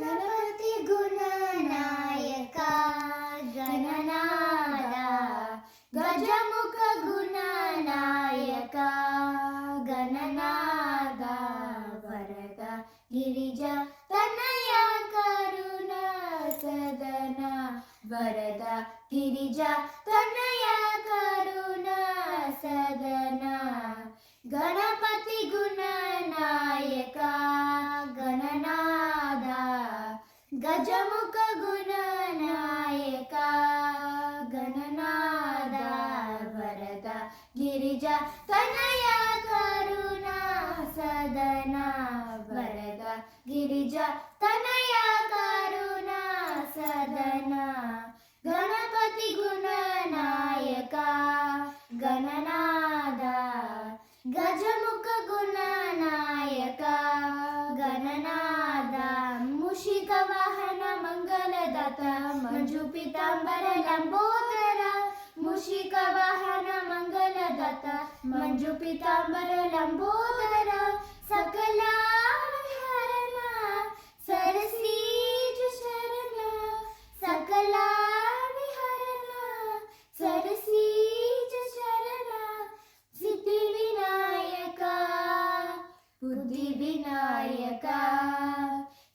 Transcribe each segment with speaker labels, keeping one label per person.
Speaker 1: ಗಣಪತಿ ಗುಣನಾಯಕ ಗಣನಾದ ಗಜಮುಖ ಗುಣನಾಯಕ ಗಣನಾದ ವರದ ಗಿರಿಜ ತನಯ ಕರುಣ ಸದನ ವರದ ಗಿರಿಜ ತನಯ ಕರುಣ ಸದನ ಗಣಪತಿ ಗುಣನಾಯಕ ಗಣನಾದ ಗಜಮುಖ ಗುಣನಾಯಕ ಗಣನಾದ ವರದ ಗಿರಿಜ ತನಯ ಕರುಣ ಸದನ ವರದ ಗಿರಿಜ ತನಯ ಕರುಣ ಸದನ ಗಣಪತಿ ಗುಣನಾಯಕ ಗಣನಾದ ಗಜಮುಖ ಗುಣನಾಯಕ ಗಣನಾದ ಮೂಷಿಕ ವಾಹನ ಮಂಗಲದಾತ ಮಂಜು ಪೀತಾಂಬರ ಲಂಬೋದರ ಮೂಷಿಕ ವಾಹನ ಮಂಗಲದಾತ ಮಂಜು ಪೀತಾಂಬರ ಲಂಬೋದರ ಸಕಲ ವಿಹರಣ ಸರಸೀಜ ಶರಣ ಸಕಲ ವಿಹರಣ ಸರಸೀಜ ಶರಣ ಸಿದ್ಧಿ ವಿನಾಯಕ ಬುದ್ಧಿ ವಿನಾಯಕ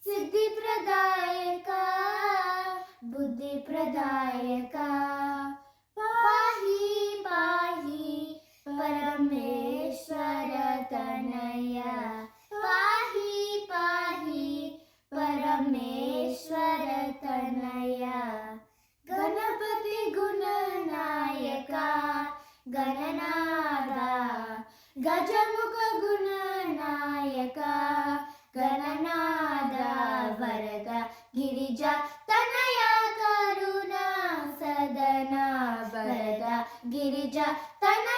Speaker 1: ಸಿದ್ಧಿ ಪ್ರದಾಯಕ ಬುದ್ಧಿ ಪ್ರದಾಯಕ ಪಾಹಿ ಪಾಹಿ ಪರಮೇಶ್ವರ ತನಯ ಪಾಹಿ ಪಾಹಿ ಪರಮೇಶ್ವರ ತನಯ ಗಣಪತಿ ಗುಣನಾಯಕ ಗಣನಾದ ಗಜಮುಖ ಗುಣನಾಯಕ ಗಣನಾದ ವರದ ಗಿರಿಜ ತನಯ ಕರುಣ ಸದನ ವರದ ಗಿರಿಜ ತನಯ